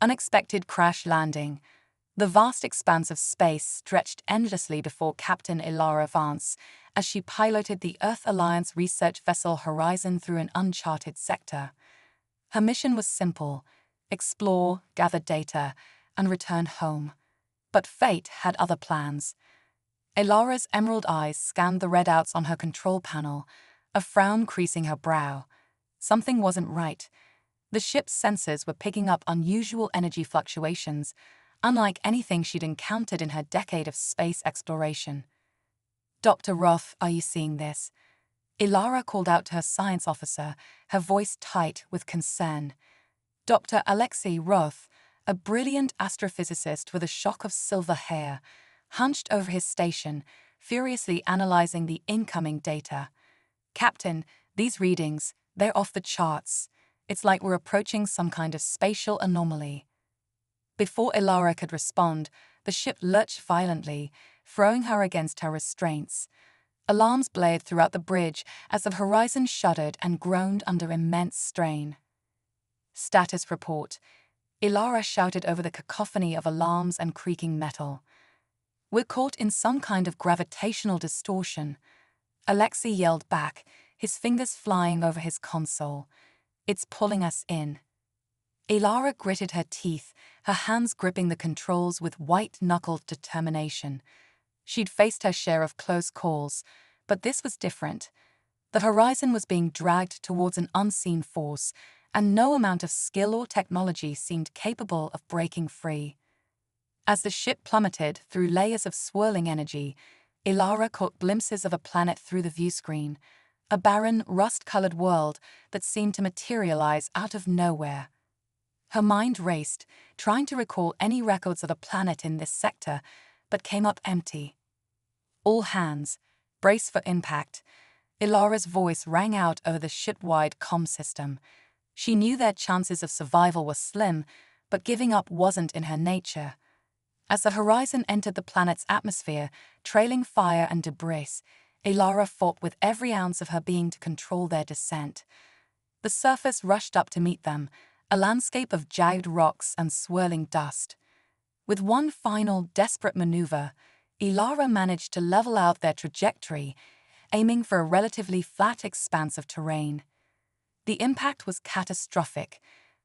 Unexpected crash landing. The vast expanse of space stretched endlessly before Captain Ilara Vance as she piloted the Earth Alliance research vessel Horizon through an uncharted sector. Her mission was simple: explore, gather data, and return home. But fate had other plans. Ilara's emerald eyes scanned the readouts on her control panel, a frown creasing her brow. Something wasn't right. The ship's sensors were picking up unusual energy fluctuations, unlike anything she'd encountered in her decade of space exploration. "Dr. Roth, are you seeing this?" Ilara called out to her science officer, her voice tight with concern. Dr. Alexei Roth, a brilliant astrophysicist with a shock of silver hair, hunched over his station, furiously analyzing the incoming data. "Captain, these readings, they're off the charts. It's like we're approaching some kind of spatial anomaly." Before Ilara could respond, the ship lurched violently, throwing her against her restraints. Alarms blared throughout the bridge as the horizon shuddered and groaned under immense strain. "Status report," Ilara shouted over the cacophony of alarms and creaking metal. "We're caught in some kind of gravitational distortion," Alexei yelled back, his fingers flying over his console. "It's pulling us in." Ilara gritted her teeth, her hands gripping the controls with white-knuckled determination. She'd faced her share of close calls, but this was different. The horizon was being dragged towards an unseen force, and no amount of skill or technology seemed capable of breaking free. As the ship plummeted through layers of swirling energy, Ilara caught glimpses of a planet through the viewscreen, a barren, rust-colored world that seemed to materialize out of nowhere. Her mind raced, trying to recall any records of a planet in this sector, but came up empty. "All hands, brace for impact." Ilara's voice rang out over the ship-wide comm system. She knew their chances of survival were slim, but giving up wasn't in her nature. As the horizon entered the planet's atmosphere, trailing fire and debris, Ilara fought with every ounce of her being to control their descent. The surface rushed up to meet them, a landscape of jagged rocks and swirling dust. With one final, desperate maneuver, Ilara managed to level out their trajectory, aiming for a relatively flat expanse of terrain. The impact was catastrophic.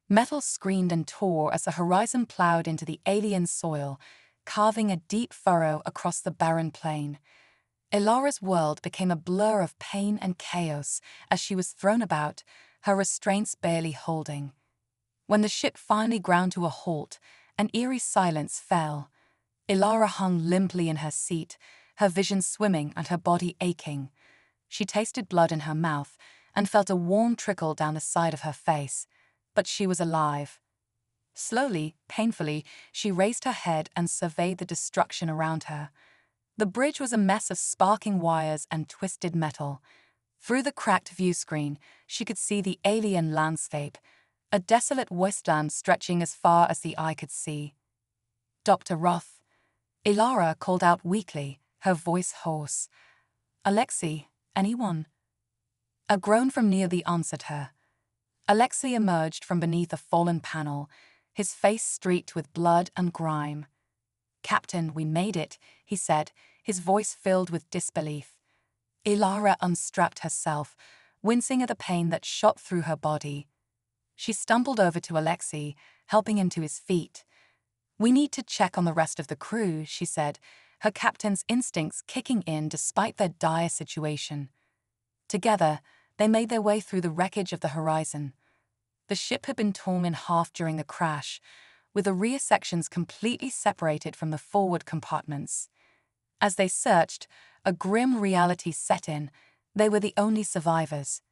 Metal screamed and tore as the horizon plowed into the alien soil, carving a deep furrow across the barren plain. Ilara's world became a blur of pain and chaos as she was thrown about, her restraints barely holding. When the ship finally ground to a halt, an eerie silence fell. Ilara hung limply in her seat, her vision swimming and her body aching. She tasted blood in her mouth and felt a warm trickle down the side of her face, but she was alive. Slowly, painfully, she raised her head and surveyed the destruction around her. The bridge was a mess of sparking wires and twisted metal. Through the cracked viewscreen, she could see the alien landscape, a desolate wasteland stretching as far as the eye could see. "Dr. Roth," Ilara called out weakly, her voice hoarse. "Alexei, anyone?" A groan from nearby answered her. Alexei emerged from beneath a fallen panel, his face streaked with blood and grime. "Captain, we made it," he said, his voice filled with disbelief. Ilara unstrapped herself, wincing at the pain that shot through her body. She stumbled over to Alexei, helping him to his feet. "We need to check on the rest of the crew," she said, her captain's instincts kicking in despite their dire situation. Together, they made their way through the wreckage of the horizon. The ship had been torn in half during the crash, with the rear sections completely separated from the forward compartments. As they searched, a grim reality set in. They were the only survivors.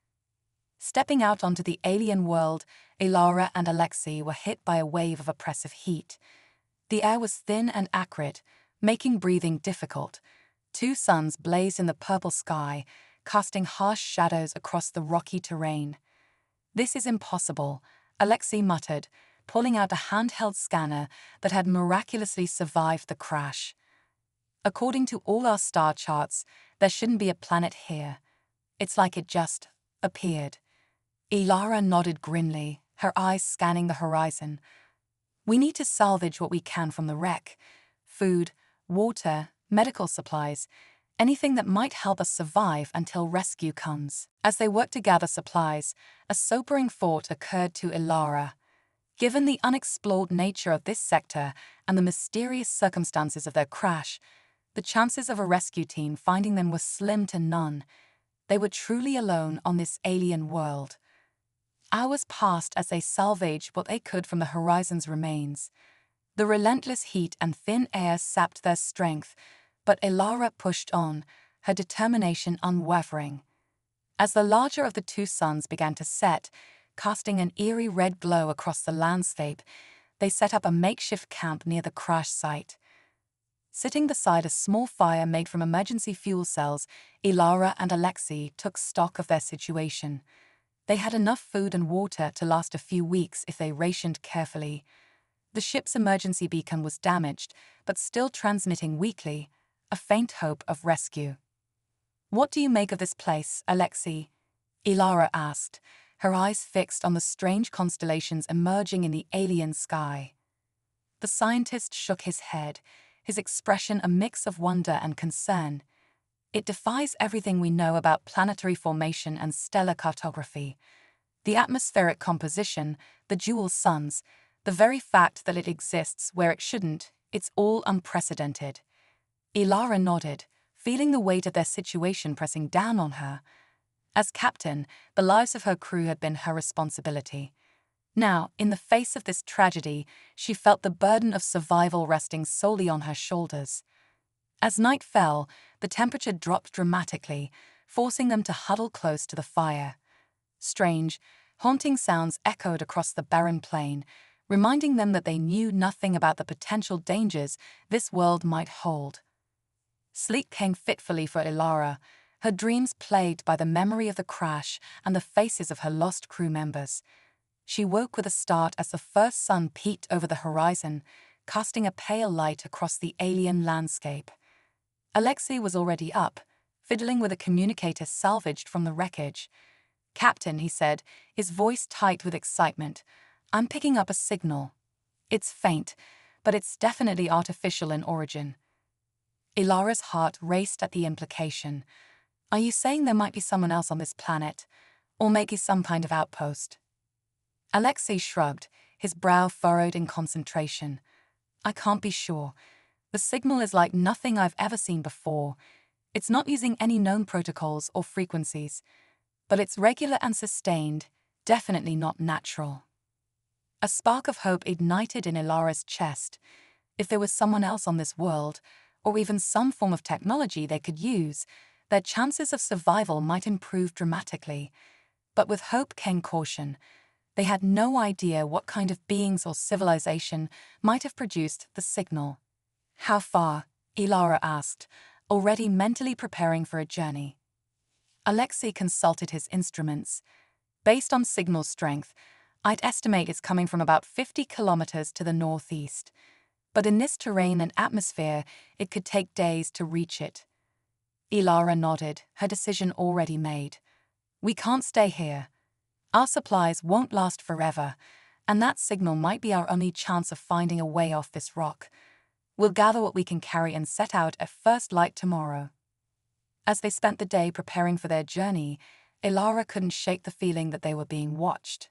Stepping out onto the alien world, Ilara and Alexei were hit by a wave of oppressive heat. The air was thin and acrid, making breathing difficult. Two suns blazed in the purple sky, casting harsh shadows across the rocky terrain. "This is impossible," Alexei muttered, pulling out a handheld scanner that had miraculously survived the crash. "According to all our star charts, there shouldn't be a planet here. It's like it just appeared." Ilara nodded grimly, her eyes scanning the horizon. We need to salvage what we can from the wreck: food, water, medical supplies, anything that might help us survive until rescue comes. As they worked to gather supplies, a sobering thought occurred to Ilara. Given the unexplored nature of this sector and the mysterious circumstances of their crash, the chances of a rescue team finding them were slim to none. They were truly alone on this alien world. Hours passed as they salvaged what they could from the horizon's remains. The relentless heat and thin air sapped their strength, but Ilara pushed on, her determination unwavering. As the larger of the two suns began to set, casting an eerie red glow across the landscape, they set up a makeshift camp near the crash site. Sitting beside a small fire made from emergency fuel cells, Ilara and Alexei took stock of their situation. They had enough food and water to last a few weeks if they rationed carefully. The ship's emergency beacon was damaged, but still transmitting weakly, a faint hope of rescue. "What do you make of this place, Alexei?" Ilara asked, her eyes fixed on the strange constellations emerging in the alien sky. The scientist shook his head, his expression a mix of wonder and concern. "It defies everything we know about planetary formation and stellar cartography. The atmospheric composition, the dual suns, the very fact that it exists where it shouldn't, it's all unprecedented." Ilara nodded, feeling the weight of their situation pressing down on her. As captain, the lives of her crew had been her responsibility. Now, in the face of this tragedy, she felt the burden of survival resting solely on her shoulders. As night fell, the temperature dropped dramatically, forcing them to huddle close to the fire. Strange, haunting sounds echoed across the barren plain, reminding them that they knew nothing about the potential dangers this world might hold. Sleep came fitfully for Ilara, her dreams plagued by the memory of the crash and the faces of her lost crew members. She woke with a start as the first sun peeked over the horizon, casting a pale light across the alien landscape. Alexei was already up, fiddling with a communicator salvaged from the wreckage. "Captain," he said, his voice tight with excitement, "I'm picking up a signal. It's faint, but it's definitely artificial in origin." Ilara's heart raced at the implication. "Are you saying there might be someone else on this planet, or maybe some kind of outpost?" Alexei shrugged, his brow furrowed in concentration. "I can't be sure. The signal is like nothing I've ever seen before. It's not using any known protocols or frequencies, but it's regular and sustained, definitely not natural." A spark of hope ignited in Ilara's chest. If there was someone else on this world, or even some form of technology they could use, their chances of survival might improve dramatically. But with hope came caution. They had no idea what kind of beings or civilization might have produced the signal. "How far?" Ilara asked, already mentally preparing for a journey. Alexei consulted his instruments. "Based on signal strength, I'd estimate it's coming from about 50 kilometers to the northeast. But in this terrain and atmosphere, it could take days to reach it." Ilara nodded, her decision already made. "We can't stay here. Our supplies won't last forever, and that signal might be our only chance of finding a way off this rock. We'll gather what we can carry and set out at first light tomorrow." As they spent the day preparing for their journey, Ilara couldn't shake the feeling that they were being watched.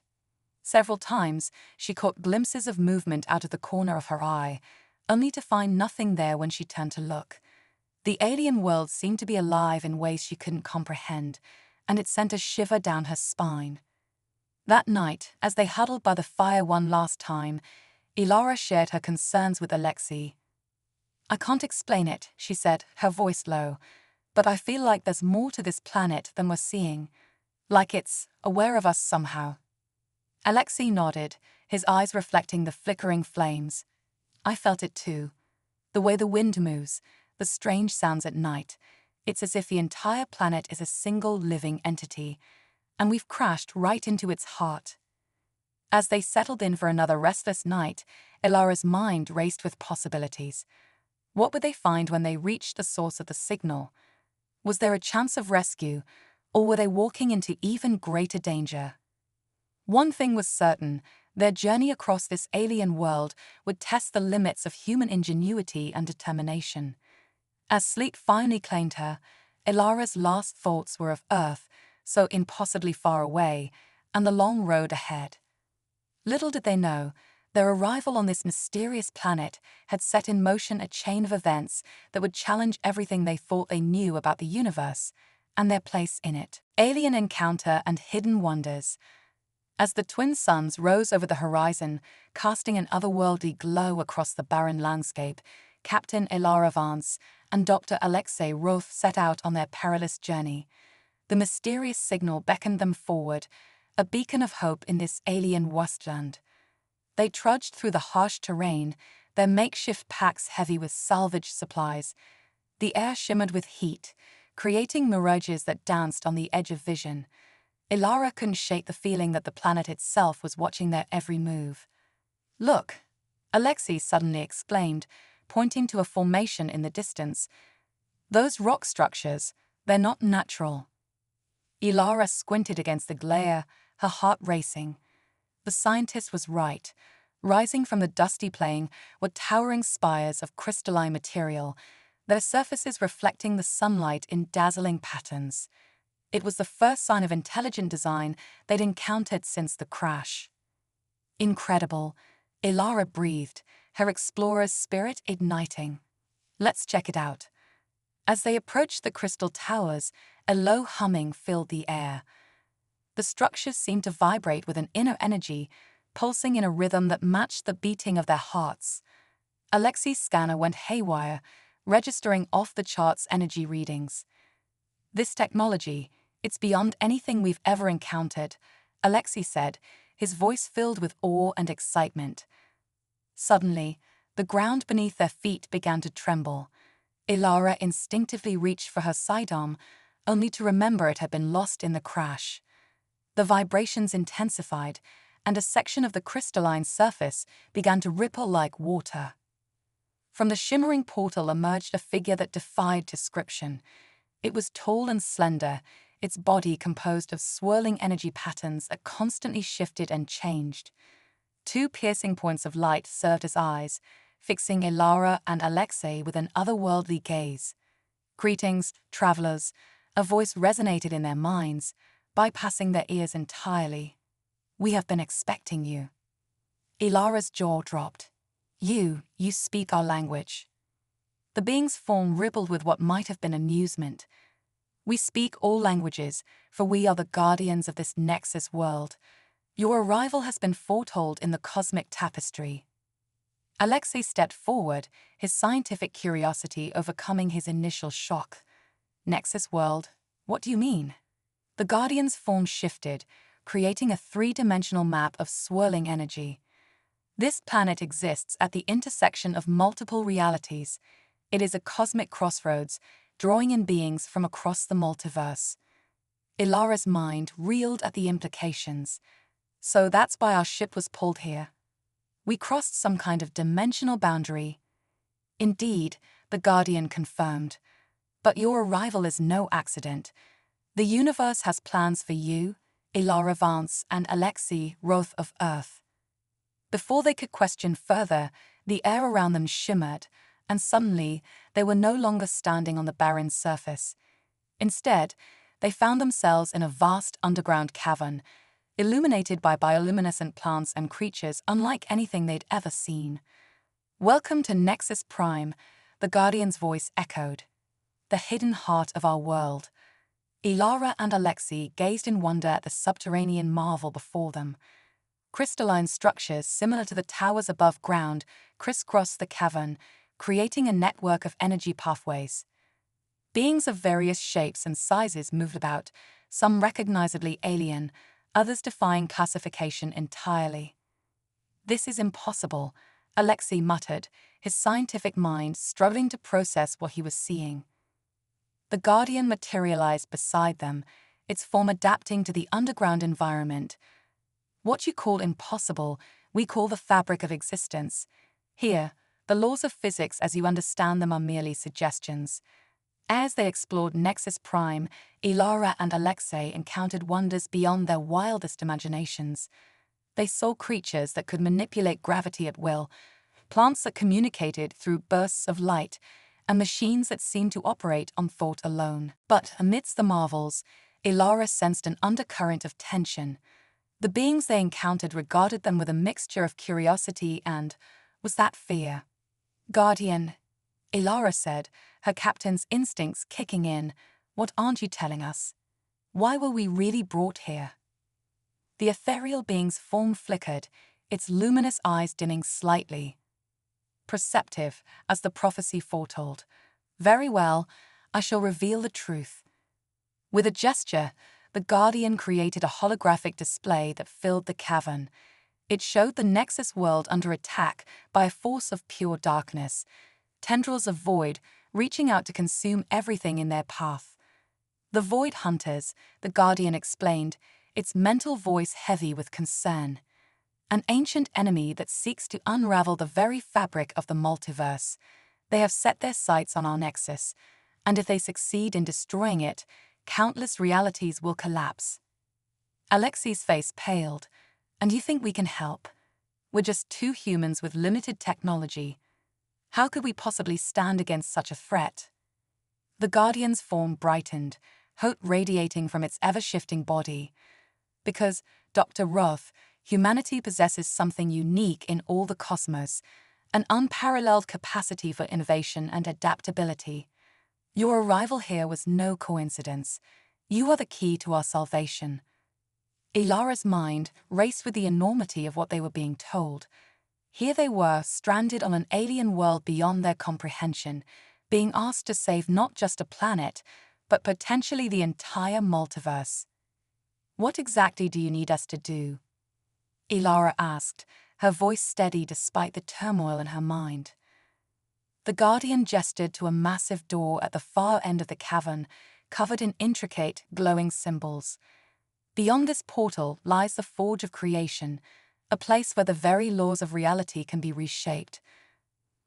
Several times, she caught glimpses of movement out of the corner of her eye, only to find nothing there when she turned to look. The alien world seemed to be alive in ways she couldn't comprehend, and it sent a shiver down her spine. That night, as they huddled by the fire one last time, Ilara shared her concerns with Alexei. "I can't explain it," she said, her voice low, "but I feel like there's more to this planet than we're seeing. Like it's aware of us somehow." Alexei nodded, his eyes reflecting the flickering flames. "I felt it too. The way the wind moves, the strange sounds at night. It's as if the entire planet is a single living entity, and we've crashed right into its heart." As they settled in for another restless night, Ilara's mind raced with possibilities. What would they find when they reached the source of the signal? Was there a chance of rescue, or were they walking into even greater danger? One thing was certain, Their journey across this alien world would test the limits of human ingenuity and determination. As sleep finally claimed her, Ilara's last thoughts were of Earth, so impossibly far away, and the long road ahead. Little did they know, their arrival on this mysterious planet had set in motion a chain of events that would challenge everything they thought they knew about the universe and their place in it. Alien encounter and hidden wonders. As the twin suns rose over the horizon, casting an otherworldly glow across the barren landscape, Captain Ilara Vance and Dr. Alexei Roth set out on their perilous journey. The mysterious signal beckoned them forward, a beacon of hope in this alien wasteland. They trudged through the harsh terrain, their makeshift packs heavy with salvage supplies. The air shimmered with heat, creating mirages that danced on the edge of vision. Ilara couldn't shake the feeling that the planet itself was watching their every move. "Look!" Alexei suddenly exclaimed, pointing to a formation in the distance. "Those rock structures, they're not natural." Ilara squinted against the glare, her heart racing. The scientist was right. Rising from the dusty plain were towering spires of crystalline material, their surfaces reflecting the sunlight in dazzling patterns. It was the first sign of intelligent design they'd encountered since the crash. "Incredible," Ilara breathed, her explorer's spirit igniting. "Let's check it out." As they approached the crystal towers, a low humming filled the air. The structures seemed to vibrate with an inner energy, pulsing in a rhythm that matched the beating of their hearts. Alexei's scanner went haywire, registering off-the-charts energy readings. "This technology, it's beyond anything we've ever encountered," Alexei said, his voice filled with awe and excitement. Suddenly, the ground beneath their feet began to tremble. Ilara instinctively reached for her sidearm, only to remember it had been lost in the crash. The vibrations intensified, and a section of the crystalline surface began to ripple like water. From the shimmering portal emerged a figure that defied description. It was tall and slender, its body composed of swirling energy patterns that constantly shifted and changed. Two piercing points of light served as eyes, fixing Ilara and Alexei with an otherworldly gaze. "Greetings, travelers," a voice resonated in their minds, bypassing their ears entirely. "We have been expecting you." Ilara's jaw dropped. You speak our language." The being's form rippled with what might have been amusement. "We speak all languages, for we are the guardians of this Nexus world. Your arrival has been foretold in the cosmic tapestry." Alexei stepped forward, his scientific curiosity overcoming his initial shock. "Nexus world? What do you mean?" The Guardian's form shifted, creating a three-dimensional map of swirling energy. "This planet exists at the intersection of multiple realities. It is a cosmic crossroads, drawing in beings from across the multiverse." Ilara's mind reeled at the implications. "So that's why our ship was pulled here. We crossed some kind of dimensional boundary." "Indeed," the Guardian confirmed. "But your arrival is no accident. The universe has plans for you, Ilara Vance and Alexei Roth of Earth." Before they could question further, the air around them shimmered, and suddenly they were no longer standing on the barren surface. Instead, they found themselves in a vast underground cavern, illuminated by bioluminescent plants and creatures unlike anything they'd ever seen. "Welcome to Nexus Prime," the Guardian's voice echoed. "The hidden heart of our world." Ilara and Alexei gazed in wonder at the subterranean marvel before them. Crystalline structures similar to the towers above ground crisscrossed the cavern, creating a network of energy pathways. Beings of various shapes and sizes moved about, some recognizably alien, others defying classification entirely. "This is impossible," Alexei muttered, his scientific mind struggling to process what he was seeing. The Guardian materialized beside them, its form adapting to the underground environment. "What you call impossible, we call the fabric of existence. Here, the laws of physics as you understand them are merely suggestions." As they explored Nexus Prime, Ilara and Alexei encountered wonders beyond their wildest imaginations. They saw creatures that could manipulate gravity at will, plants that communicated through bursts of light, and machines that seemed to operate on thought alone. But amidst the marvels, Ilara sensed an undercurrent of tension. The beings they encountered regarded them with a mixture of curiosity and, was that fear? "Guardian," Ilara said, her captain's instincts kicking in, "what aren't you telling us? Why were we really brought here?" The ethereal being's form flickered, its luminous eyes dimming slightly. Perceptive, as the prophecy foretold. "Very well, I shall reveal the truth." With a gesture, the Guardian created a holographic display that filled the cavern. It showed the Nexus world under attack by a force of pure darkness, tendrils of void reaching out to consume everything in their path. "The Void Hunters," the Guardian explained, its mental voice heavy with concern. "An ancient enemy that seeks to unravel the very fabric of the multiverse. They have set their sights on our Nexus, and if they succeed in destroying it, countless realities will collapse." Alexi's face paled. "And you think we can help? We're just two humans with limited technology. How could we possibly stand against such a threat?" The Guardian's form brightened, hope radiating from its ever-shifting body. "Because, Dr. Roth, humanity possesses something unique in all the cosmos, an unparalleled capacity for innovation and adaptability. Your arrival here was no coincidence. You are the key to our salvation." Ilara's mind raced with the enormity of what they were being told. Here they were, stranded on an alien world beyond their comprehension, being asked to save not just a planet, but potentially the entire multiverse. "What exactly do you need us to do?" Ilara asked, her voice steady despite the turmoil in her mind. The Guardian gestured to a massive door at the far end of the cavern, covered in intricate, glowing symbols. "Beyond this portal lies the Forge of Creation, a place where the very laws of reality can be reshaped.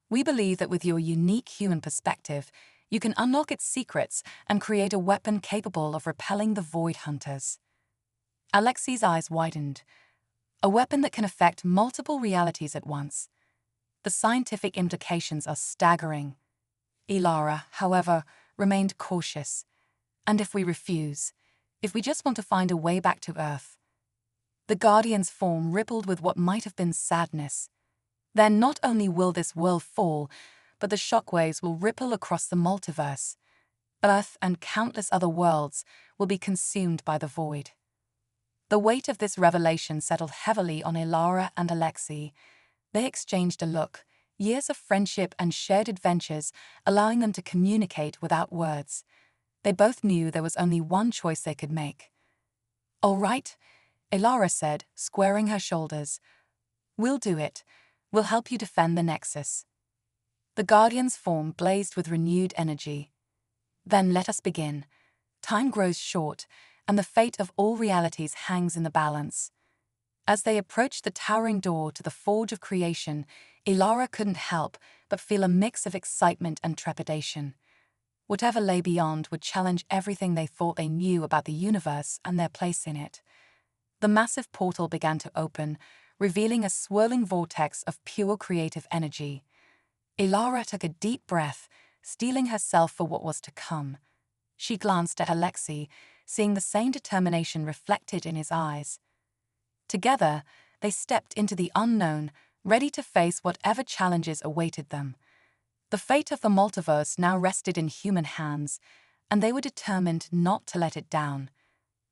We believe that with your unique human perspective, you can unlock its secrets and create a weapon capable of repelling the Void Hunters." Alexi's eyes widened. "A weapon that can affect multiple realities at once. The scientific implications are staggering." Ilara, however, remained cautious. "And if we refuse? If we just want to find a way back to Earth?" The Guardian's form rippled with what might have been sadness. "Then not only will this world fall, but the shockwaves will ripple across the multiverse. Earth and countless other worlds will be consumed by the void." The weight of this revelation settled heavily on Ilara and Alexei. They exchanged a look, years of friendship and shared adventures allowing them to communicate without words. They both knew there was only one choice they could make. "All right," Ilara said, squaring her shoulders. "We'll do it. We'll help you defend the Nexus." The Guardian's form blazed with renewed energy. "Then let us begin. Time grows short, and the fate of all realities hangs in the balance." As they approached the towering door to the Forge of Creation, Ilara couldn't help but feel a mix of excitement and trepidation. Whatever lay beyond would challenge everything they thought they knew about the universe and their place in it. The massive portal began to open, revealing a swirling vortex of pure creative energy. Ilara took a deep breath, steeling herself for what was to come. She glanced at Alexei, seeing the same determination reflected in his eyes. Together, they stepped into the unknown, ready to face whatever challenges awaited them. The fate of the multiverse now rested in human hands, and they were determined not to let it down.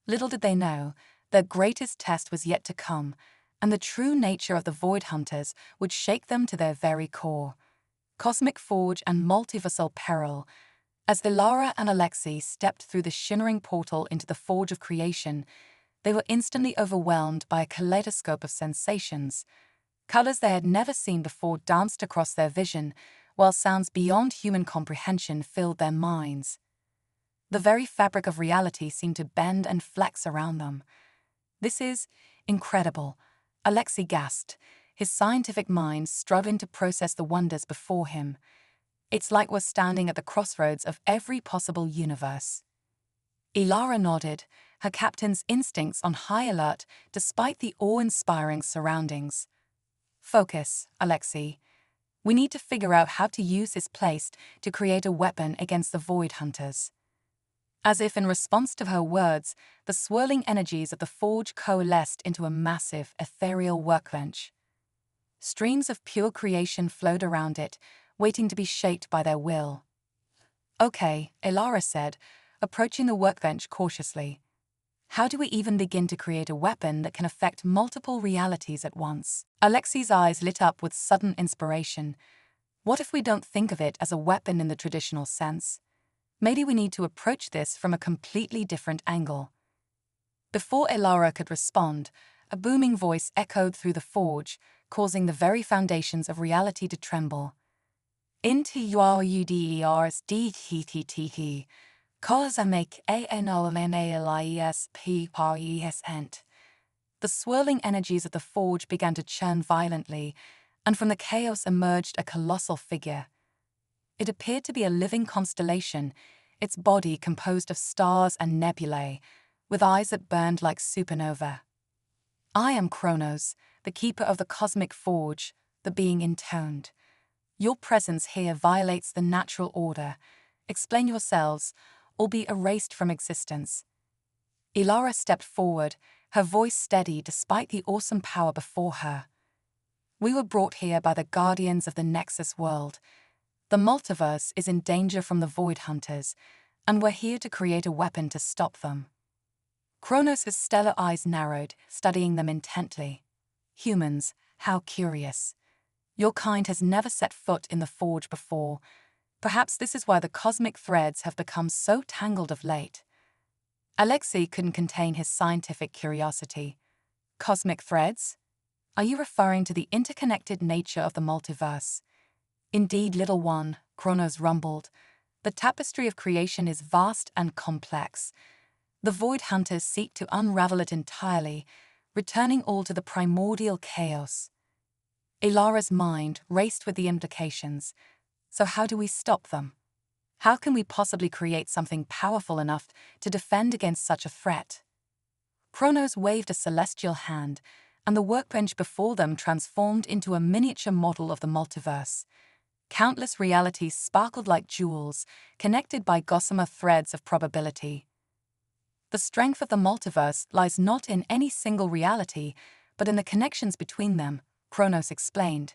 Little did they know, their greatest test was yet to come, and the true nature of the Void Hunters would shake them to their very core. Cosmic forge and multiversal peril. As Ilara and Alexei stepped through the shimmering portal into the Forge of Creation, they were instantly overwhelmed by a kaleidoscope of sensations. Colors they had never seen before danced across their vision, while sounds beyond human comprehension filled their minds. The very fabric of reality seemed to bend and flex around them. "This is incredible," Alexei gasped, his scientific mind struggling to process the wonders before him. "It's like we're standing at the crossroads of every possible universe." Ilara nodded, her captain's instincts on high alert despite the awe-inspiring surroundings. Focus, Alexei. We need to figure out how to use this place to create a weapon against the Void Hunters. As if in response to her words, the swirling energies of the forge coalesced into a massive, ethereal workbench. Streams of pure creation flowed around it, waiting to be shaped by their will. Okay, Ilara said, approaching the workbench cautiously. How do we even begin to create a weapon that can affect multiple realities at once? Alexei's eyes lit up with sudden inspiration. What if we don't think of it as a weapon in the traditional sense? Maybe we need to approach this from a completely different angle. Before Ilara could respond, a booming voice echoed through the forge, causing the very foundations of reality to tremble. Into URUDERS DTTT, Cosmic ANOLNALISP. The swirling energies of the forge began to churn violently, and from the chaos emerged a colossal figure. It appeared to be a living constellation, its body composed of stars and nebulae, with eyes that burned like supernova. I am Kronos, the keeper of the cosmic forge, the being intoned. Your presence here violates the natural order. Explain yourselves, or be erased from existence. Ilara stepped forward, her voice steady despite the awesome power before her. We were brought here by the guardians of the Nexus world. The multiverse is in danger from the Void Hunters, and we're here to create a weapon to stop them. Kronos' stellar eyes narrowed, studying them intently. Humans, how curious. Your kind has never set foot in the forge before. Perhaps this is why the cosmic threads have become so tangled of late. Alexei couldn't contain his scientific curiosity. Cosmic threads? Are you referring to the interconnected nature of the multiverse? Indeed, little one, Kronos rumbled. The tapestry of creation is vast and complex. The Void Hunters seek to unravel it entirely, returning all to the primordial chaos. Ilara's mind raced with the implications. So how do we stop them? How can we possibly create something powerful enough to defend against such a threat? Kronos waved a celestial hand, and the workbench before them transformed into a miniature model of the multiverse. Countless realities sparkled like jewels, connected by gossamer threads of probability. The strength of the multiverse lies not in any single reality, but in the connections between them, Kronos explained.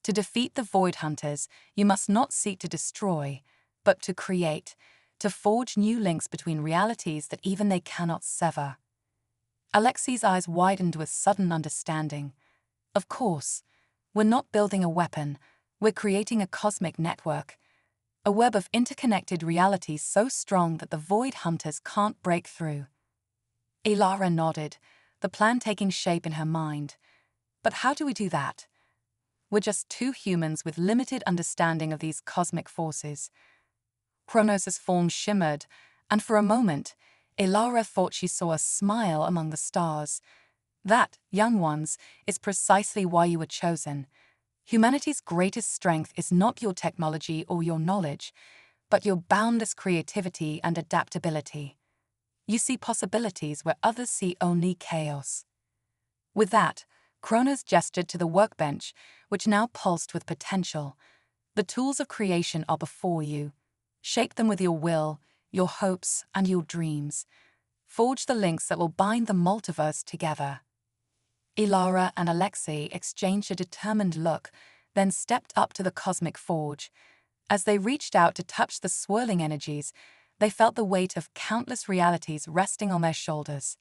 To defeat the Void Hunters, you must not seek to destroy, but to create, to forge new links between realities that even they cannot sever. Alexei's eyes widened with sudden understanding. Of course, we're not building a weapon, we're creating a cosmic network, a web of interconnected realities so strong that the Void Hunters can't break through. Ilara nodded, the plan taking shape in her mind. But how do we do that? We're just two humans with limited understanding of these cosmic forces. Kronos' form shimmered, and for a moment, Ilara thought she saw a smile among the stars. That, young ones, is precisely why you were chosen. Humanity's greatest strength is not your technology or your knowledge, but your boundless creativity and adaptability. You see possibilities where others see only chaos. With that, Kronos gestured to the workbench, which now pulsed with potential. The tools of creation are before you. Shape them with your will, your hopes, and your dreams. Forge the links that will bind the multiverse together. Ilara and Alexei exchanged a determined look, then stepped up to the cosmic forge. As they reached out to touch the swirling energies, they felt the weight of countless realities resting on their shoulders.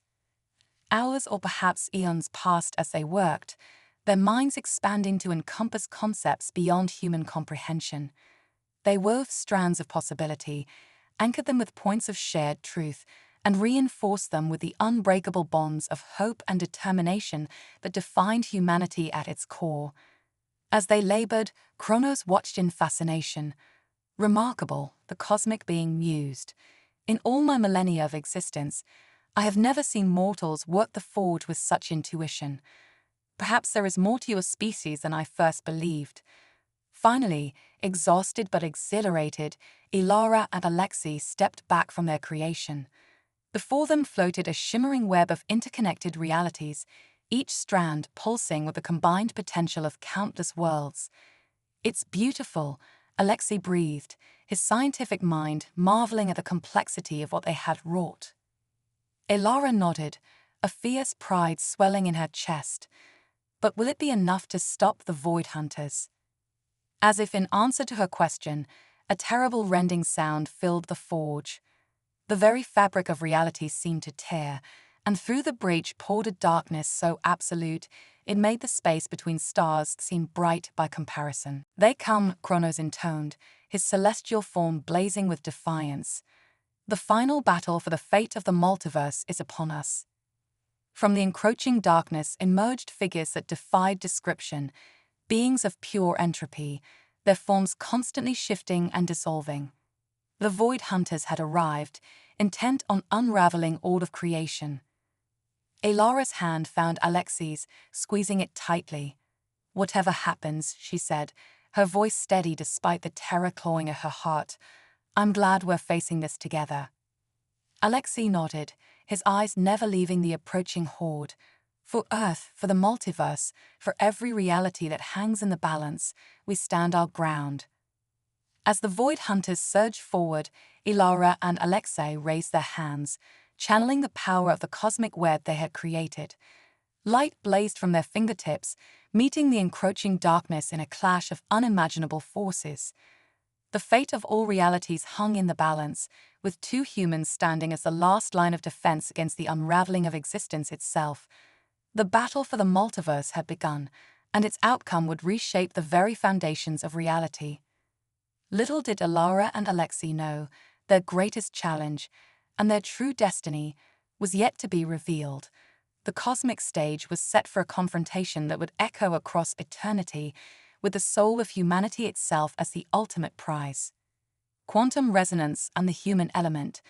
Hours or perhaps eons passed as they worked, their minds expanding to encompass concepts beyond human comprehension. They wove strands of possibility, anchored them with points of shared truth, and reinforced them with the unbreakable bonds of hope and determination that defined humanity at its core. As they labored, Kronos watched in fascination. Remarkable, the cosmic being mused. In all my millennia of existence, I have never seen mortals work the forge with such intuition. Perhaps there is more to your species than I first believed. Finally, exhausted but exhilarated, Ilara and Alexei stepped back from their creation. Before them floated a shimmering web of interconnected realities, each strand pulsing with the combined potential of countless worlds. "It's beautiful," Alexei breathed, his scientific mind marveling at the complexity of what they had wrought. Elara nodded, a fierce pride swelling in her chest. But will it be enough to stop the Void Hunters? As if in answer to her question, a terrible rending sound filled the forge. The very fabric of reality seemed to tear, and through the breach poured a darkness so absolute it made the space between stars seem bright by comparison. "They come," Kronos intoned, his celestial form blazing with defiance. "The final battle for the fate of the multiverse is upon us." From the encroaching darkness emerged figures that defied description, beings of pure entropy, their forms constantly shifting and dissolving. The Void Hunters had arrived, intent on unraveling all of creation. Elara's hand found Alexei's, squeezing it tightly. "Whatever happens," she said, her voice steady despite the terror clawing at her heart, "I'm glad we're facing this together." Alexei nodded, his eyes never leaving the approaching horde. "For Earth, for the multiverse, for every reality that hangs in the balance, we stand our ground." As the Void Hunters surged forward, Elara and Alexei raised their hands, channeling the power of the cosmic web they had created. Light blazed from their fingertips, meeting the encroaching darkness in a clash of unimaginable forces. The fate of all realities hung in the balance, with two humans standing as the last line of defense against the unraveling of existence itself. The battle for the multiverse had begun, and its outcome would reshape the very foundations of reality. Little did Elara and Alexei know, their greatest challenge, and their true destiny, was yet to be revealed. The cosmic stage was set for a confrontation that would echo across eternity, with the soul of humanity itself as the ultimate prize. Quantum resonance and the human element.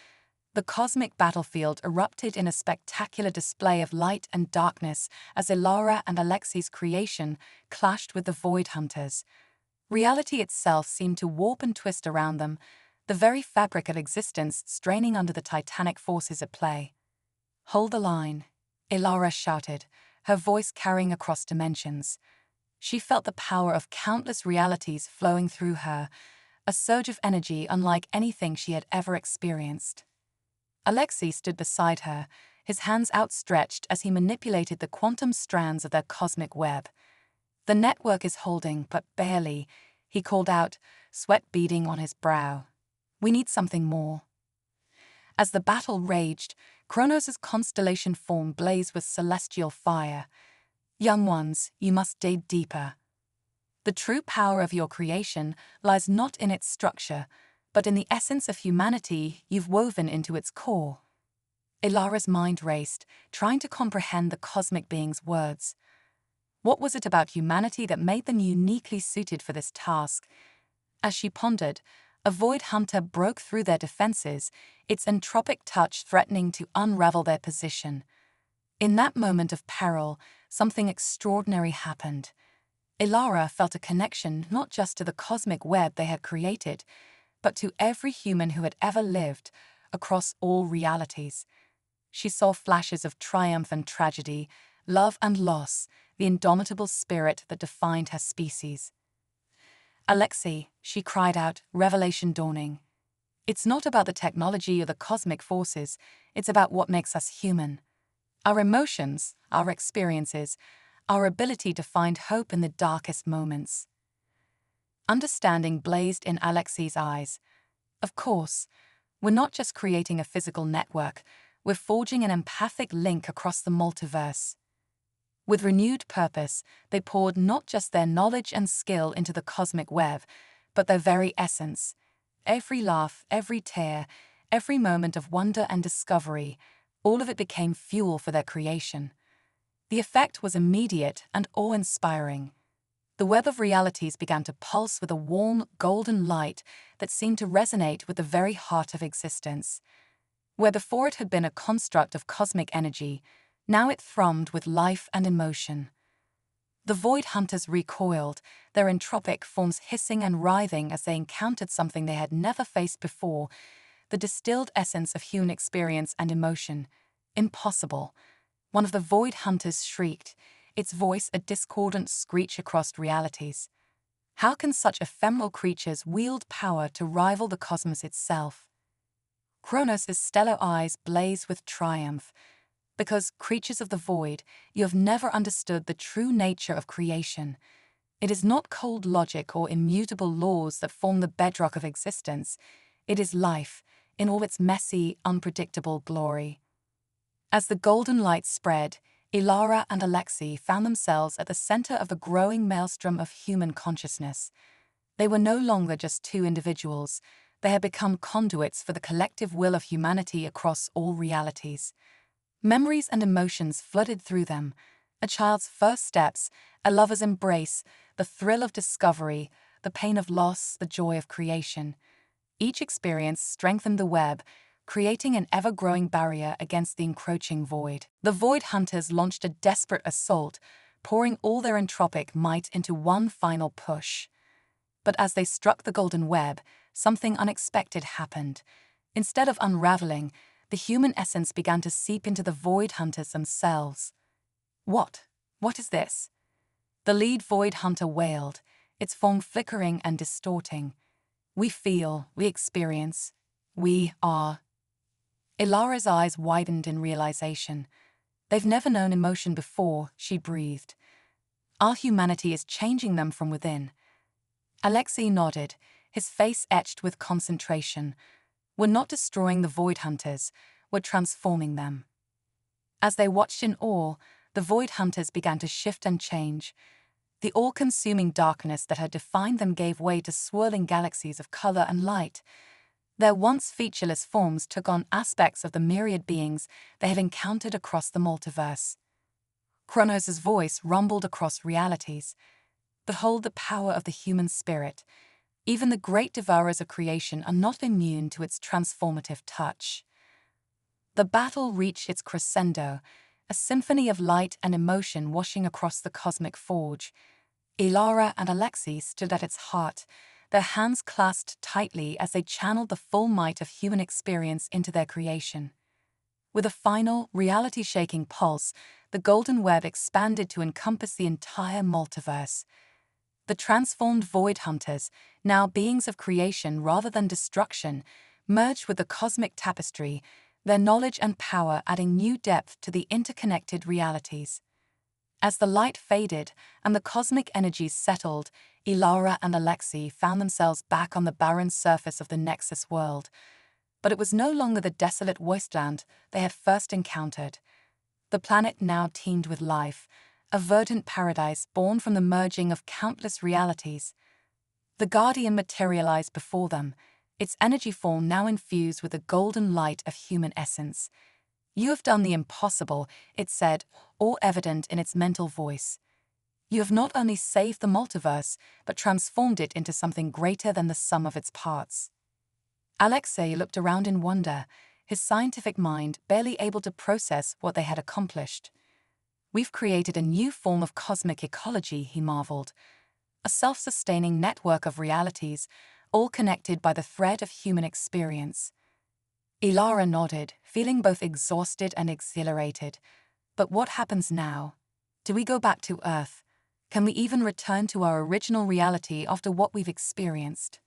The cosmic battlefield erupted in a spectacular display of light and darkness as Elara and Alexei's creation clashed with the Void Hunters. Reality itself seemed to warp and twist around them, the very fabric of existence straining under the titanic forces at play. "Hold the line," Elara shouted, her voice carrying across dimensions. She felt the power of countless realities flowing through her, a surge of energy unlike anything she had ever experienced. Alexei stood beside her, his hands outstretched as he manipulated the quantum strands of their cosmic web. "The network is holding, but barely," he called out, sweat beading on his brow. "We need something more." As the battle raged, Kronos' constellation form blazed with celestial fire. "Young ones, you must dig deeper. The true power of your creation lies not in its structure, but in the essence of humanity you've woven into its core." Elara's mind raced, trying to comprehend the cosmic being's words. What was it about humanity that made them uniquely suited for this task? As she pondered, a Void Hunter broke through their defenses, its entropic touch threatening to unravel their position. In that moment of peril, something extraordinary happened. Elara felt a connection not just to the cosmic web they had created, but to every human who had ever lived, across all realities. She saw flashes of triumph and tragedy, love and loss, the indomitable spirit that defined her species. "Alexei," she cried out, revelation dawning. "It's not about the technology or the cosmic forces, it's about what makes us human. Our emotions, our experiences, our ability to find hope in the darkest moments." Understanding blazed in Alexei's eyes. "Of course, we're not just creating a physical network, we're forging an empathic link across the multiverse." With renewed purpose, they poured not just their knowledge and skill into the cosmic web, but their very essence. Every laugh, every tear, every moment of wonder and discovery, all of it became fuel for their creation. The effect was immediate and awe-inspiring. The web of realities began to pulse with a warm, golden light that seemed to resonate with the very heart of existence. Where before it had been a construct of cosmic energy, now it thrummed with life and emotion. The Void Hunters recoiled, their entropic forms hissing and writhing as they encountered something they had never faced before, the the distilled essence of human experience and emotion. Impossible. One of the void hunters shrieked, its voice a discordant screech across realities. How can such ephemeral creatures wield power to rival the cosmos itself? Kronos' stellar eyes blaze with triumph. Because, creatures of the void, you have never understood the true nature of creation. It is not cold logic or immutable laws that form the bedrock of existence. It is life, in all its messy, unpredictable glory. As the golden light spread, Ilara and Alexei found themselves at the center of the growing maelstrom of human consciousness. They were no longer just two individuals. They had become conduits for the collective will of humanity across all realities. Memories and emotions flooded through them. A child's first steps, a lover's embrace, the thrill of discovery, the pain of loss, the joy of creation. Each experience strengthened the web, creating an ever-growing barrier against the encroaching void. The void hunters launched a desperate assault, pouring all their entropic might into one final push. But as they struck the golden web, something unexpected happened. Instead of unraveling, the human essence began to seep into the void hunters themselves. What is this? The lead void hunter wailed, its form flickering and distorting. We feel, we experience, we are. Ilara's eyes widened in realization. They've never known emotion before, she breathed. Our humanity is changing them from within. Alexei nodded, his face etched with concentration. We're not destroying the void hunters, we're transforming them. As they watched in awe, the void hunters began to shift and change. The all-consuming darkness that had defined them gave way to swirling galaxies of color and light. Their once featureless forms took on aspects of the myriad beings they had encountered across the multiverse. Kronos' voice rumbled across realities. Behold the power of the human spirit. Even the great devourers of creation are not immune to its transformative touch. The battle reached its crescendo, a symphony of light and emotion washing across the cosmic forge. Ilara and Alexei stood at its heart, their hands clasped tightly as they channeled the full might of human experience into their creation. With a final, reality-shaking pulse, the golden web expanded to encompass the entire multiverse. The transformed void hunters, now beings of creation rather than destruction, merged with the cosmic tapestry, their knowledge and power adding new depth to the interconnected realities. As the light faded and the cosmic energies settled, Ilara and Alexei found themselves back on the barren surface of the Nexus world. But it was no longer the desolate wasteland they had first encountered. The planet now teemed with life, a verdant paradise born from the merging of countless realities. The Guardian materialized before them, its energy form now infused with the golden light of human essence. You have done the impossible, it said, all evident in its mental voice. You have not only saved the multiverse, but transformed it into something greater than the sum of its parts. Alexei looked around in wonder, his scientific mind barely able to process what they had accomplished. We've created a new form of cosmic ecology, he marveled. A self-sustaining network of realities, all connected by the thread of human experience. Ilara nodded, feeling both exhausted and exhilarated. But what happens now? Do we go back to Earth? Can we even return to our original reality after what we've experienced?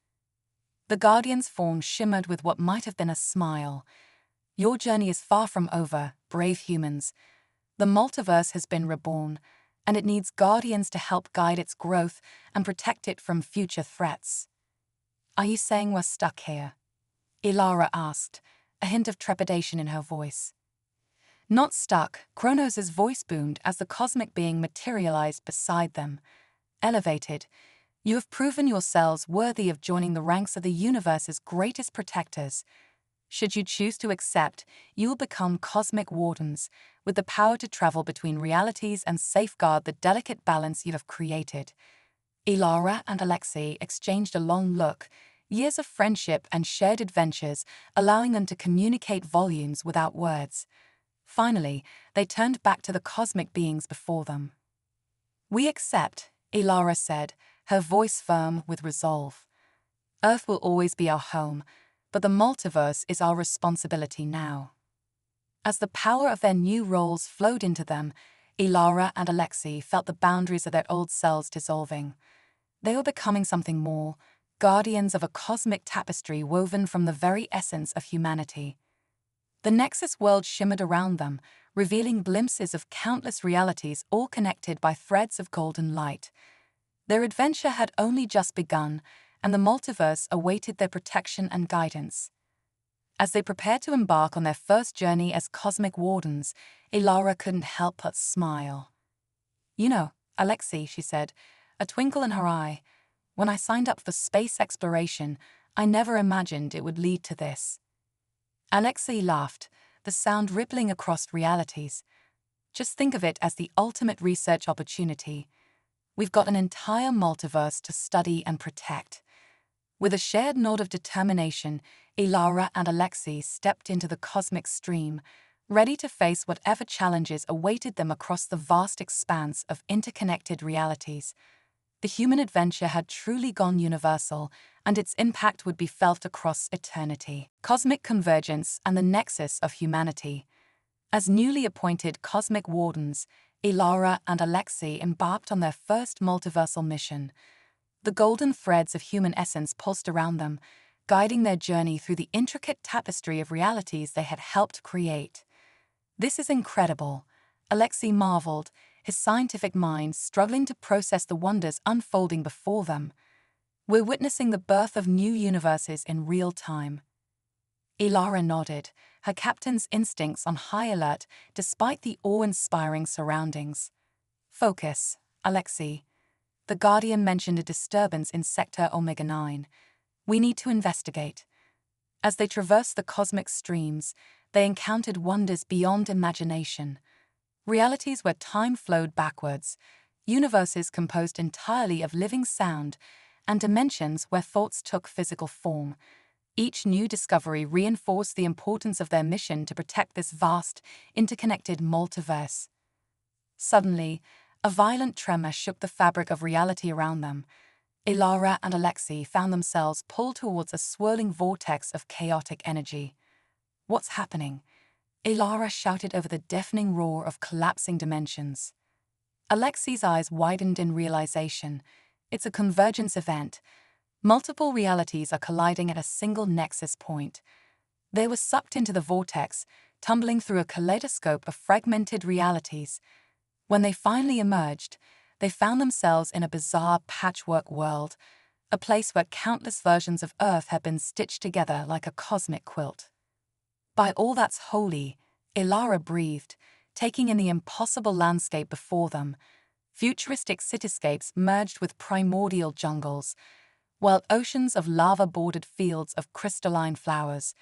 The Guardian's form shimmered with what might have been a smile. Your journey is far from over, brave humans. The multiverse has been reborn, and it needs Guardians to help guide its growth and protect it from future threats. Are you saying we're stuck here? Ilara asked, a hint of trepidation in her voice. Not stuck, Kronos' voice boomed as the cosmic being materialized beside them. Elevated, you have proven yourselves worthy of joining the ranks of the universe's greatest protectors. Should you choose to accept, you will become cosmic wardens, with the power to travel between realities and safeguard the delicate balance you have created. Ilara and Alexei exchanged a long look, years of friendship and shared adventures allowing them to communicate volumes without words. Finally, they turned back to the cosmic beings before them. We accept, Ilara said, her voice firm with resolve. Earth will always be our home, but the multiverse is our responsibility now. As the power of their new roles flowed into them, Ilara and Alexei felt the boundaries of their old selves dissolving. They were becoming something more, guardians of a cosmic tapestry woven from the very essence of humanity. The Nexus world shimmered around them, revealing glimpses of countless realities all connected by threads of golden light. Their adventure had only just begun, and the multiverse awaited their protection and guidance. As they prepared to embark on their first journey as cosmic wardens, Ilara couldn't help but smile. "You know, Alexei," she said, a twinkle in her eye, "when I signed up for space exploration, I never imagined it would lead to this." Alexei laughed, the sound rippling across realities. "Just think of it as the ultimate research opportunity. We've got an entire multiverse to study and protect." With a shared nod of determination, Ilara and Alexei stepped into the cosmic stream, ready to face whatever challenges awaited them across the vast expanse of interconnected realities. The human adventure had truly gone universal, and its impact would be felt across eternity. Cosmic convergence and the nexus of humanity. As newly appointed cosmic wardens, Ilara and Alexei embarked on their first multiversal mission. The golden threads of human essence pulsed around them, guiding their journey through the intricate tapestry of realities they had helped create. "This is incredible," Alexei marveled, his scientific mind struggling to process the wonders unfolding before them. "We're witnessing the birth of new universes in real time." Ilara nodded, her captain's instincts on high alert despite the awe-inspiring surroundings. "Focus, Alexei." The Guardian mentioned a disturbance in Sector Omega-9. "We need to investigate." As they traversed the cosmic streams, they encountered wonders beyond imagination. Realities where time flowed backwards, universes composed entirely of living sound, and dimensions where thoughts took physical form. Each new discovery reinforced the importance of their mission to protect this vast, interconnected multiverse. Suddenly, a violent tremor shook the fabric of reality around them. Ilara and Alexei found themselves pulled towards a swirling vortex of chaotic energy. "What's happening?" Ilara shouted over the deafening roar of collapsing dimensions. Alexei's eyes widened in realization. "It's a convergence event. Multiple realities are colliding at a single nexus point." They were sucked into the vortex, tumbling through a kaleidoscope of fragmented realities. When they finally emerged, they found themselves in a bizarre patchwork world, a place where countless versions of Earth had been stitched together like a cosmic quilt. "By all that's holy," Ilara breathed, taking in the impossible landscape before them. Futuristic cityscapes merged with primordial jungles, while oceans of lava bordered fields of crystalline flowers.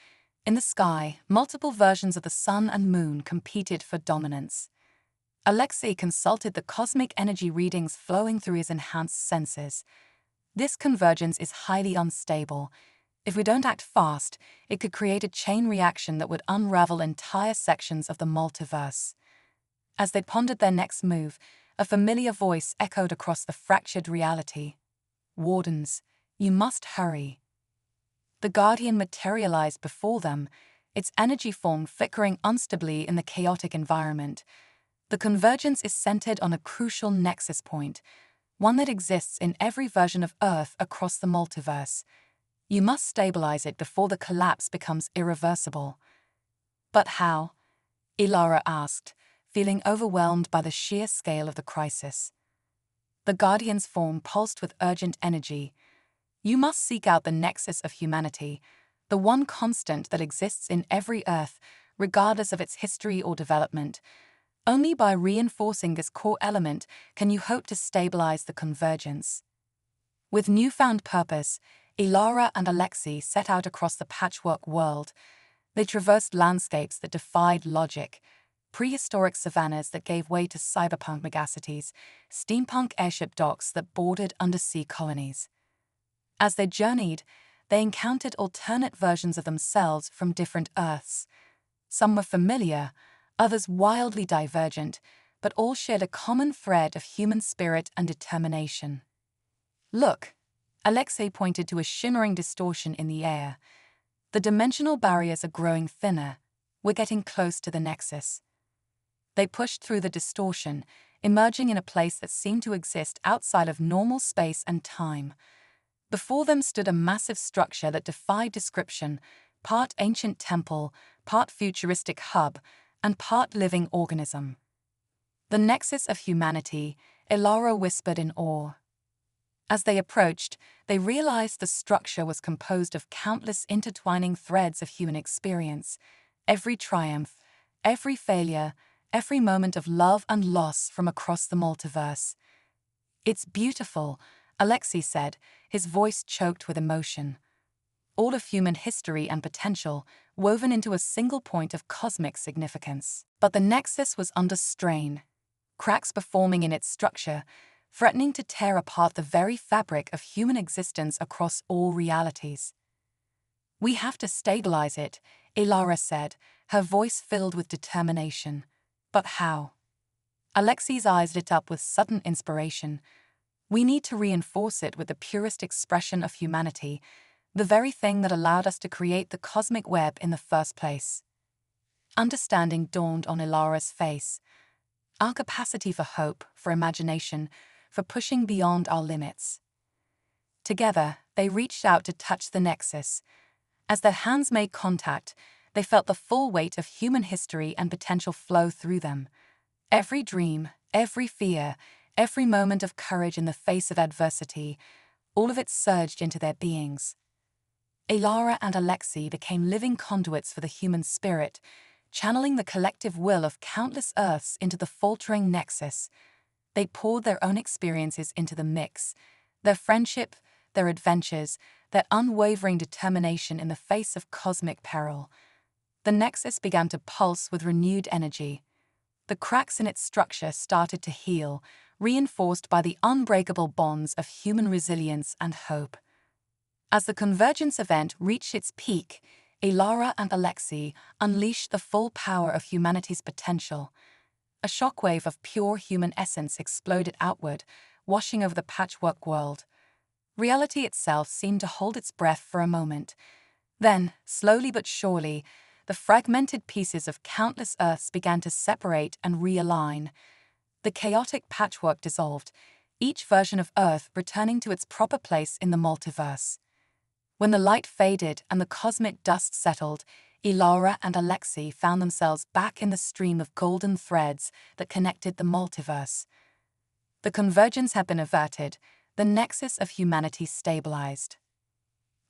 In the sky, multiple versions of the sun and moon competed for dominance. Alexei consulted the cosmic energy readings flowing through his enhanced senses. "This convergence is highly unstable. If we don't act fast, it could create a chain reaction that would unravel entire sections of the multiverse." As they pondered their next move, a familiar voice echoed across the fractured reality. "Wardens, you must hurry." The Guardian materialized before them, its energy form flickering unstably in the chaotic environment. The convergence is centered on a crucial nexus point, one that exists in every version of Earth across the multiverse. You must stabilize it before the collapse becomes irreversible. "But how?" Ilara asked, feeling overwhelmed by the sheer scale of the crisis. The Guardian's form pulsed with urgent energy. "You must seek out the nexus of humanity, the one constant that exists in every Earth, regardless of its history or development. Only by reinforcing this core element can you hope to stabilize the convergence." With newfound purpose, Ilara and Alexei set out across the patchwork world. They traversed landscapes that defied logic, prehistoric savannas that gave way to cyberpunk megacities, steampunk airship docks that bordered undersea colonies. As they journeyed, they encountered alternate versions of themselves from different Earths. Some were familiar, others wildly divergent, but all shared a common thread of human spirit and determination. "Look," Alexei pointed to a shimmering distortion in the air. The dimensional barriers are growing thinner. We're getting close to the nexus. They pushed through the distortion, emerging in a place that seemed to exist outside of normal space and time. Before them stood a massive structure that defied description, part ancient temple, part futuristic hub, and part living organism. The nexus of humanity, Ilara whispered in awe. As they approached, they realized the structure was composed of countless intertwining threads of human experience. Every triumph, every failure, every moment of love and loss from across the multiverse. It's beautiful, Alexei said, his voice choked with emotion. All of human history and potential, woven into a single point of cosmic significance. But the nexus was under strain. Cracks were forming in its structure, threatening to tear apart the very fabric of human existence across all realities. We have to stabilize it, Ilara said, her voice filled with determination. But how? Alexei's eyes lit up with sudden inspiration. We need to reinforce it with the purest expression of humanity, the very thing that allowed us to create the cosmic web in the first place. Understanding dawned on Ilara's face. Our capacity for hope, for imagination, for pushing beyond our limits. Together, they reached out to touch the nexus. As their hands made contact, they felt the full weight of human history and potential flow through them. Every dream, every fear, every moment of courage in the face of adversity, all of it surged into their beings. Ilara and Alexei became living conduits for the human spirit, channeling the collective will of countless Earths into the faltering nexus. They poured their own experiences into the mix, their friendship, their adventures, their unwavering determination in the face of cosmic peril. The nexus began to pulse with renewed energy. The cracks in its structure started to heal, reinforced by the unbreakable bonds of human resilience and hope. As the convergence event reached its peak, Ilara and Alexei unleashed the full power of humanity's potential. A shockwave of pure human essence exploded outward, washing over the patchwork world. Reality itself seemed to hold its breath for a moment. Then, slowly but surely, the fragmented pieces of countless Earths began to separate and realign. The chaotic patchwork dissolved, each version of Earth returning to its proper place in the multiverse. When the light faded and the cosmic dust settled, Ilara and Alexei found themselves back in the stream of golden threads that connected the multiverse. The convergence had been averted, the nexus of humanity stabilized.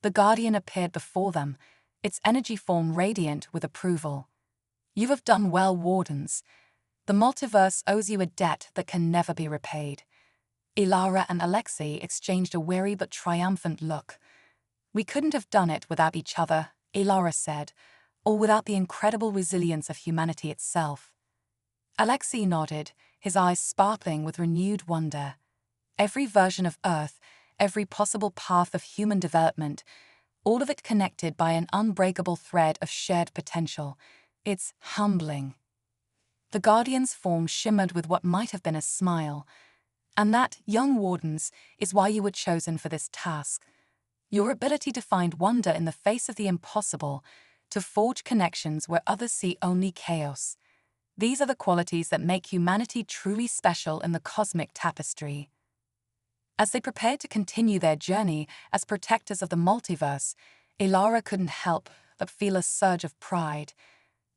The Guardian appeared before them, its energy form radiant with approval. You have done well, Wardens. The multiverse owes you a debt that can never be repaid. Ilara and Alexei exchanged a weary but triumphant look. We couldn't have done it without each other, Ilara said, or without the incredible resilience of humanity itself. Alexei nodded, his eyes sparkling with renewed wonder. Every version of Earth, every possible path of human development, all of it connected by an unbreakable thread of shared potential. It's humbling. The Guardian's form shimmered with what might have been a smile. And that, young Wardens, is why you were chosen for this task. Your ability to find wonder in the face of the impossible, to forge connections where others see only chaos. These are the qualities that make humanity truly special in the cosmic tapestry. As they prepared to continue their journey as protectors of the multiverse, Ilara couldn't help but feel a surge of pride.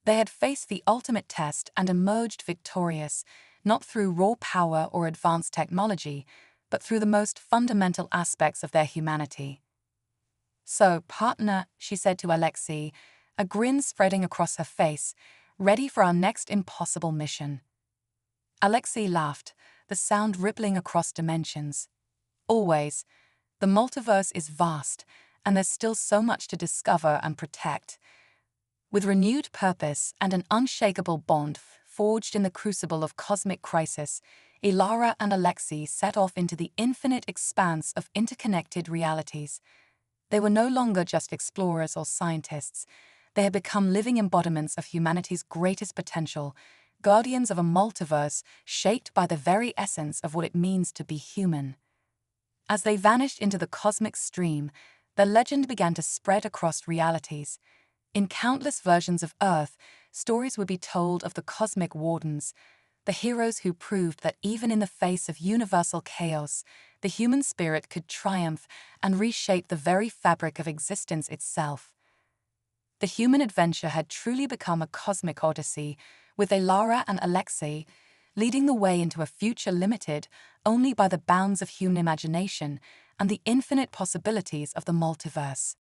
They had faced the ultimate test and emerged victorious, not through raw power or advanced technology, but through the most fundamental aspects of their humanity. So, partner, she said to Alexei, a grin spreading across her face, ready for our next impossible mission. Alexei laughed, the sound rippling across dimensions. Always. The multiverse is vast, and there's still so much to discover and protect. With renewed purpose and an unshakable bond forged in the crucible of cosmic crisis, Ilara and Alexei set off into the infinite expanse of interconnected realities. They were no longer just explorers or scientists. They had become living embodiments of humanity's greatest potential, guardians of a multiverse shaped by the very essence of what it means to be human. As they vanished into the cosmic stream, the legend began to spread across realities. In countless versions of Earth, stories would be told of the cosmic wardens, the heroes who proved that even in the face of universal chaos, the human spirit could triumph and reshape the very fabric of existence itself. The human adventure had truly become a cosmic odyssey, with Elara and Alexei leading the way into a future limited only by the bounds of human imagination and the infinite possibilities of the multiverse.